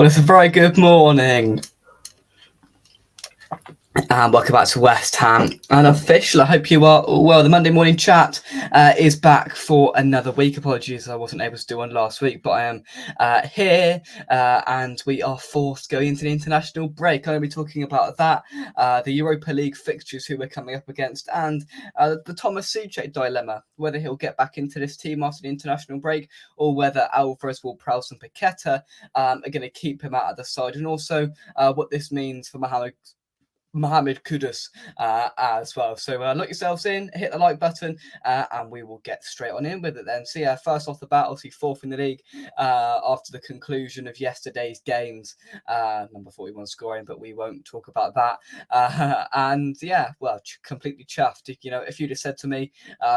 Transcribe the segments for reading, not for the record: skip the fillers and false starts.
Well, it's a very good morning. And welcome back to West Ham and Official. I hope you are all well. The Monday morning chat is back for another week. Apologies, I wasn't able to do one last week, but I am here and we are forced going into the international break. I'm going to be talking about that, the Europa League fixtures, who we're coming up against, and the Thomas Soucek dilemma, whether he'll get back into this team after the international break or whether Alvarez, Ward-Prowse and Paqueta are going to keep him out of the side, and also what this means for Mohamed Kudus as well. So lock yourselves in, hit the like button, and we will get straight on in with it then. So yeah, first off the bat, obviously fourth in the league after the conclusion of yesterday's games. Number 41 scoring, but we won't talk about that. And yeah, well, completely chuffed. You know, if you'd have said to me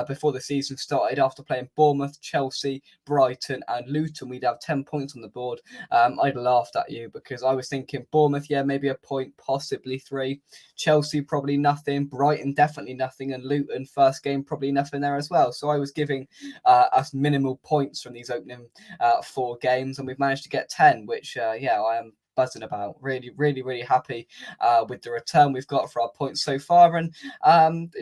before the season started, after playing Bournemouth, Chelsea, Brighton and Luton, we'd have 10 points on the board, I'd laughed at you, because I was thinking Bournemouth, yeah, maybe a point, possibly 3. Chelsea probably nothing, Brighton definitely nothing, and Luton first game probably nothing there as well. So I was giving us minimal points from these opening 4 games, and we've managed to get 10, which yeah, I am buzzing about. Really happy with the return we've got for our points so far, and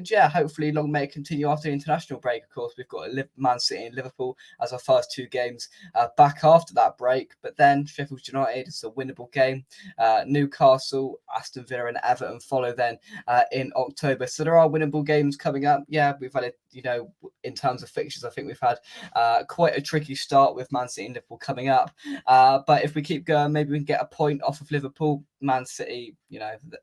yeah, hopefully long may it continue after the international break. Of course, we've got Man City and Liverpool as our first 2 games back after that break, but then Sheffield United is a winnable game. Newcastle, Aston Villa and Everton follow then in October, so there are winnable games coming up. Yeah, we've had in terms of fixtures, I think we've had quite a tricky start with Man City and Liverpool coming up, but if we keep going, maybe we can get a point off of Liverpool. Man City,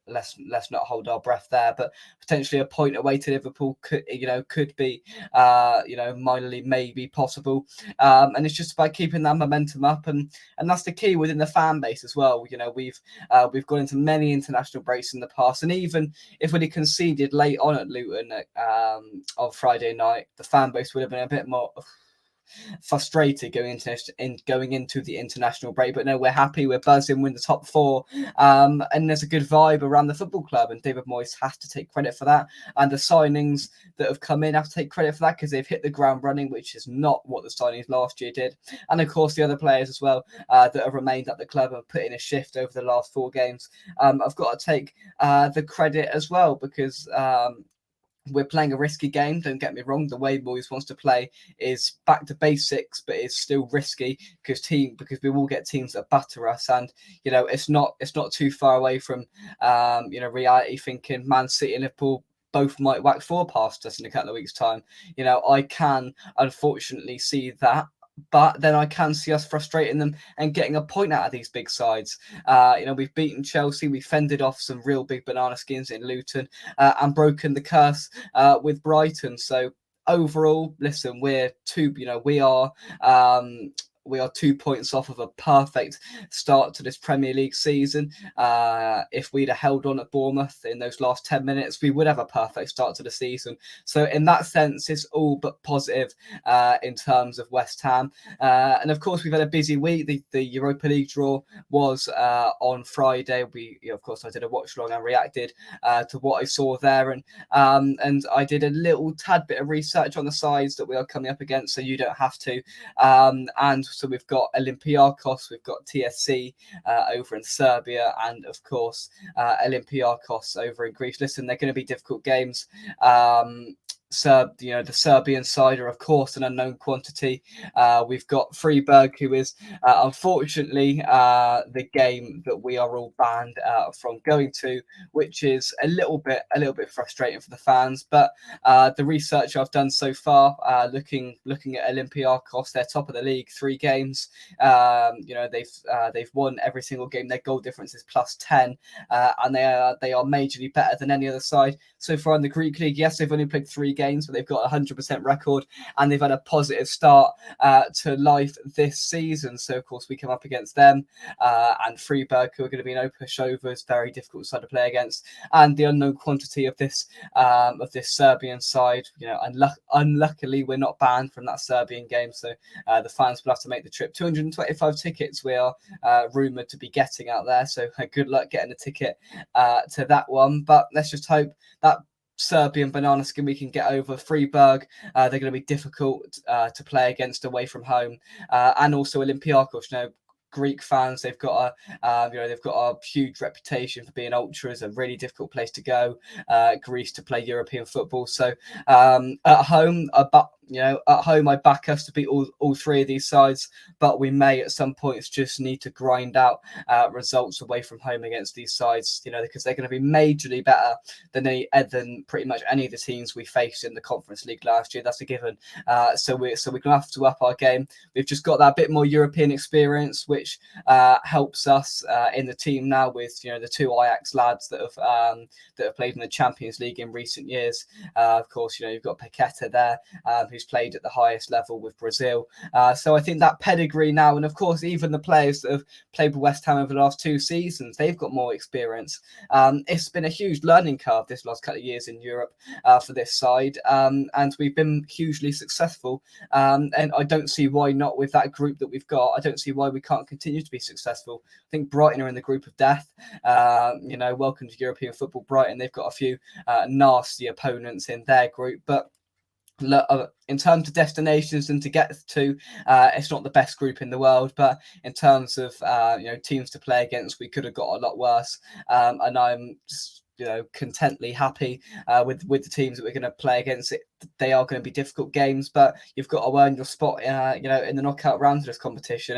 let's not hold our breath there, but potentially a point away to Liverpool could be minorly maybe possible, and it's just about keeping that momentum up, and that's the key within the fan base as well. We've gone into many international breaks in the past, and even if we'd conceded late on at Luton on Friday night, the fan base would have been a bit more frustrated going into the international break. But no, we're happy, we're buzzing, we're in the top 4, and there's a good vibe around the football club, and David Moyes has to take credit for that, and the signings that have come in have to take credit for that, because they've hit the ground running, which is not what the signings last year did. And of course the other players as well that have remained at the club and put in a shift over the last 4 games. I've got to take the credit as well, because we're playing a risky game, don't get me wrong. The way Moyes wants to play is back to basics, but it's still risky because we will get teams that batter us, and it's not too far away from reality, thinking Man City and Liverpool both might whack 4 past us in a couple of weeks' time. I can unfortunately see that, but then I can see us frustrating them and getting a point out of these big sides. We've beaten Chelsea, we've fended off some real big banana skins in Luton, and broken the curse with Brighton. So overall, listen, we are 2 points off of a perfect start to this Premier League season. If we'd have held on at Bournemouth in those last 10 minutes, we would have a perfect start to the season. So in that sense, it's all but positive in terms of West Ham. And of course, we've had a busy week. The Europa League draw was on Friday. Of course, I did a watch along and reacted to what I saw there. And I did a little tad bit of research on the sides that we are coming up against, so you don't have to. And so we've got Olympiacos, we've got TSC over in Serbia, and of course Olympiacos over in Greece. Listen, they're going to be difficult games. The Serbian side are, of course, an unknown quantity. We've got Freiburg, who is unfortunately the game that we are all banned from going to, which is a little bit frustrating for the fans. But the research I've done so far, looking at Olympiacos, they're top of the league, 3 games. They've won every single game. Their goal difference is +10, and they are majorly better than any other side so far in the Greek league. Yes, they've only played 3 games, but they've got a 100% record, and they've had a positive start to life this season. So of course we come up against them, and Freiburg, who are going to be no pushovers, very difficult side to play against, and the unknown quantity of this Serbian side. Unluckily we're not banned from that Serbian game, so the fans will have to make the trip. 225 tickets we are rumoured to be getting out there, so good luck getting a ticket to that one. But let's just hope that Serbian banana skin we can get over. Freiburg, they're going to be difficult to play against away from home, and also Olympiacos. Greek fans. They've got they've got a huge reputation for being ultras, a really difficult place to go, Greece, to play European football. So at home, I back us to beat all three of these sides, but we may at some points just need to grind out results away from home against these sides, because they're going to be majorly better than pretty much any of the teams we faced in the Conference League last year. That's a given. So we're going to have to up our game. We've just got that bit more European experience, which helps us in the team now with the two Ajax lads that have played in the Champions League in recent years. Of course, you've got Paqueta there, who's played at the highest level with Brazil. So I think that pedigree now, and of course even the players that have played with West Ham over the last 2 seasons, they've got more experience. It's been a huge learning curve this last couple of years in Europe for this side, and we've been hugely successful. And I don't see why not with that group that we've got. I don't see why we can't continue to be successful. I think Brighton are in the group of death. Welcome to European football, Brighton. They've got a few nasty opponents in their group, but in terms of destinations and to get to, it's not the best group in the world, but in terms of teams to play against, we could have got a lot worse, and I'm just contently happy with the teams that we're going to play against. They are going to be difficult games, but you've got to earn your spot in the knockout rounds of this competition,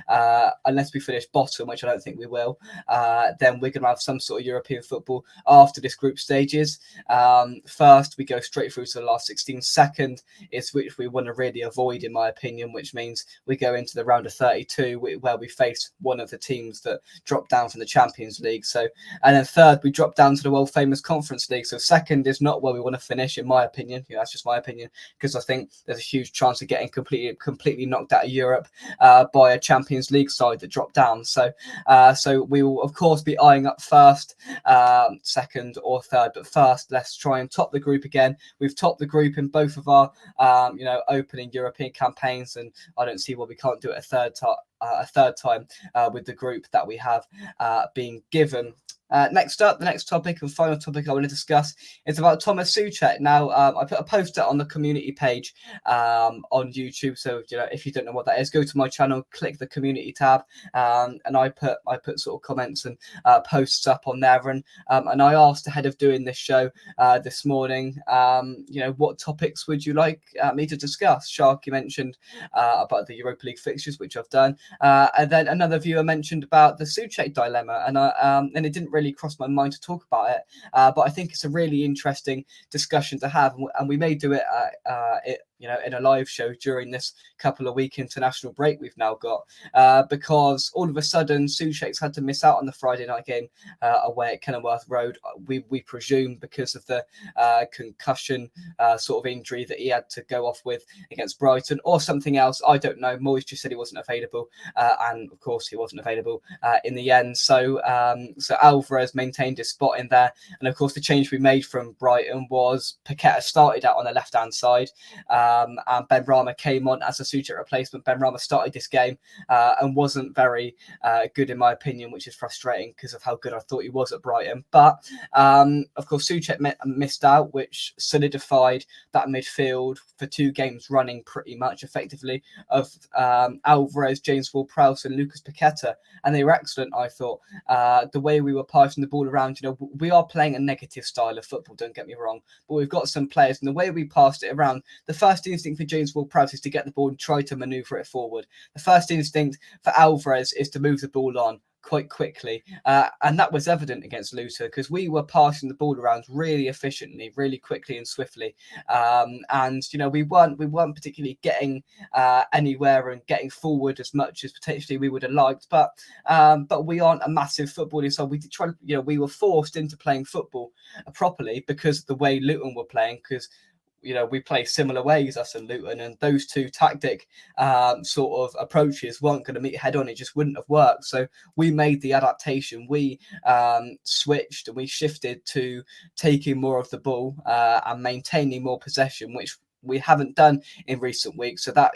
and unless we finish bottom, which I don't think we will, then we're going to have some sort of European football after this group stages. First, we go straight through to the last 16. Second is which we want to really avoid, in my opinion, which means we go into the round of 32 where we face one of the teams that dropped down from the Champions League. So, and then third, we drop down to the world famous Conference League. So second is not where we want to finish, in my opinion. That's just my opinion, because I think there's a huge chance of getting completely knocked out of Europe by a Champions League side that dropped down. So we will of course be eyeing up first, second or third, but first let's try and top the group again. We've topped the group in both of our opening European campaigns, and I don't see why we can't do it a third time with the group that we have been given. Next up, the next topic and final topic I want to discuss is about Thomas Soucek. Now, I put a post on the community page on YouTube. So, if you don't know what that is, go to my channel, click the community tab, and I put sort of comments and posts up on there. And I asked ahead of doing this show this morning, what topics would you like me to discuss? Sharky mentioned about the Europa League fixtures, which I've done, and then another viewer mentioned about the Soucek dilemma, and it didn't really cross my mind to talk about it, but I think it's a really interesting discussion to have, and we may do it in a live show during this couple of week international break we've now got, because all of a sudden Soucek's had to miss out on the Friday night game away at Kenilworth Road. We presume because of the concussion sort of injury that he had to go off with against Brighton, or something else. I don't know. Moyes just said he wasn't available, and of course he wasn't available in the end. So Alvarez maintained his spot in there, and of course the change we made from Brighton was Paqueta started out on the left hand side, and Benrahma came on as a Soucek replacement. Benrahma started this game and wasn't very good, in my opinion, which is frustrating because of how good I thought he was at Brighton. But of course Soucek missed out, which solidified that midfield for 2 games running pretty much effectively of Alvarez, James Ward-Prowse and Lucas Paqueta, and they were excellent. I thought the way we were passing the ball around, we are playing a negative style of football, don't get me wrong, but we've got some players, and the way we passed it around, the first instinct for James Ward-Prowse is to get the ball and try to maneuver it forward. The first instinct for Alvarez is to move the ball on quite quickly, and that was evident against Luton because we were passing the ball around really efficiently, really quickly and swiftly, and we weren't particularly getting anywhere and getting forward as much as potentially we would have liked, but we aren't a massive footballing side. We were forced into playing football properly because of the way Luton were playing, because we play similar ways, us and Luton, and those two tactic sort of approaches weren't going to meet head on. It just wouldn't have worked. So we made the adaptation. We switched and we shifted to taking more of the ball and maintaining more possession, which we haven't done in recent weeks. So that,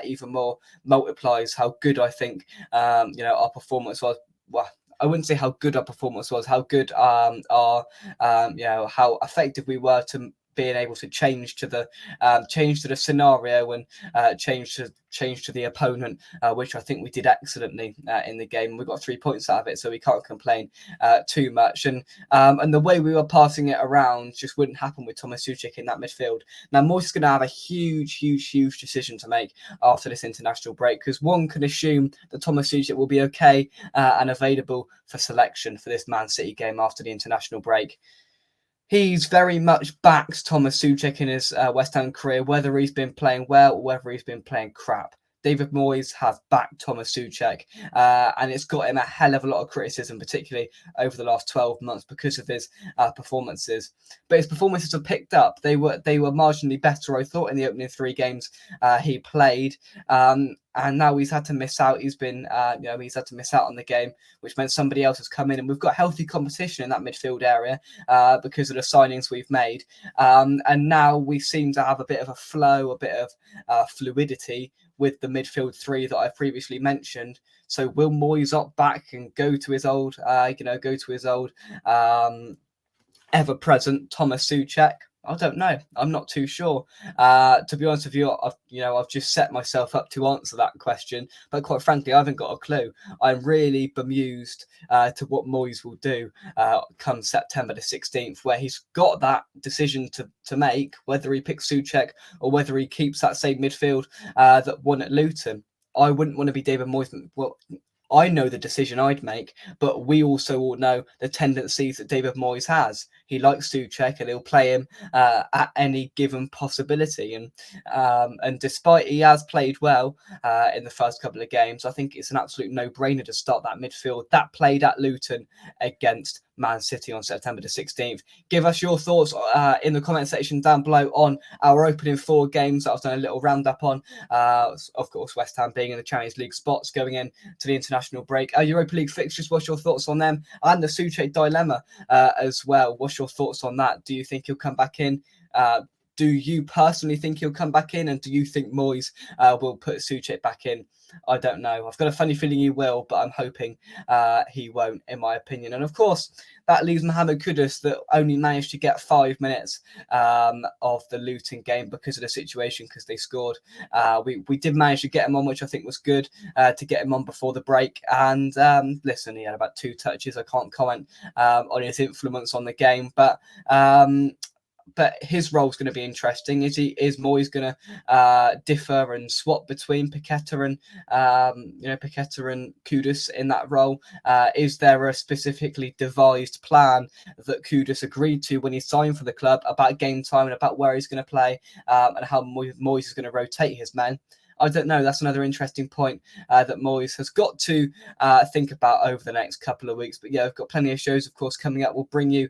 even more multiplies how good I think, our performance was. Well, I wouldn't say how good our performance was, how good how effective we were to being able to change to the scenario and change to the opponent, which I think we did excellently in the game. We got 3 points out of it, so we can't complain too much. And the way we were passing it around just wouldn't happen with Thomas Soucek in that midfield. Now, Moyes is going to have a huge decision to make after this international break, because one can assume that Thomas Soucek will be okay and available for selection for this Man City game after the international break. He's very much backed Thomas Soucek in his West Ham career, whether he's been playing well or whether he's been playing crap. David Moyes has backed Thomas Soucek, and it's got him a hell of a lot of criticism, particularly over the last 12 months because of his performances. But his performances have picked up. They were marginally better, I thought, in the opening 3 games he played. And now he's had to miss out. He's been, he's had to miss out on the game, which meant somebody else has come in, and we've got healthy competition in that midfield area because of the signings we've made. And now we seem to have a bit of a flow, a bit of fluidity with the midfield 3 that I've previously mentioned. So will Moyes opt back and go to his old, ever-present Thomas Soucek? I don't know. I'm not too sure. To be honest with you, I've just set myself up to answer that question, but quite frankly, I haven't got a clue. I'm really bemused to what Moyes will do come September the 16th, where he's got that decision to make, whether he picks Soucek or whether he keeps that same midfield that won at Luton. I wouldn't want to be David Moyes. Well, I know the decision I'd make, but we also all know the tendencies that David Moyes has. He likes Soucek and he'll play him at any given possibility. And despite he has played well in the first couple of games, I think it's an absolute no-brainer to start that midfield that played at Luton against Man City on September the 16th. Give us your thoughts in the comment section down below on our opening 4 games that I've done a little roundup on. Of course, West Ham being in the Champions League spots going in to the international break. Europa League fixtures, what's your thoughts on them? And the Soucek dilemma as well. What's your thoughts on that? Do you think he'll come back in? Do you personally think he'll come back in? And do you think Moyes will put Soucek back in? I don't know. I've got a funny feeling he will, but I'm hoping he won't, in my opinion. And of course, that leaves Mohamed Kudus, that only managed to get 5 minutes of the Luton game because of the situation, because they scored. We did manage to get him on, which I think was good, to get him on before the break. And listen, he had about 2 touches. I can't comment on his influence on the game, but his role is going to be interesting. Is Moyes going to differ and swap between Paqueta and Kudus in that role? Is there a specifically devised plan that Kudus agreed to when he signed for the club about game time and about where he's going to play and how Moyes is going to rotate his men? I don't know. That's another interesting point that Moyes has got to think about over the next couple of weeks. But yeah, I've got plenty of shows, of course, coming up. We'll bring you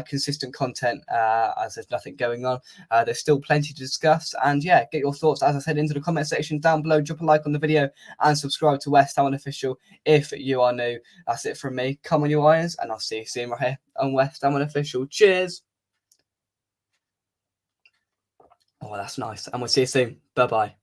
consistent content as there's nothing going on. There's still plenty to discuss. And yeah, get your thoughts, as I said, into the comment section down below. Drop a like on the video and subscribe to West Ham Official if you are new. That's it from me. Come on, you irons, and I'll see you soon right here on West Ham Official. Cheers. Oh, that's nice. And we'll see you soon. Bye-bye.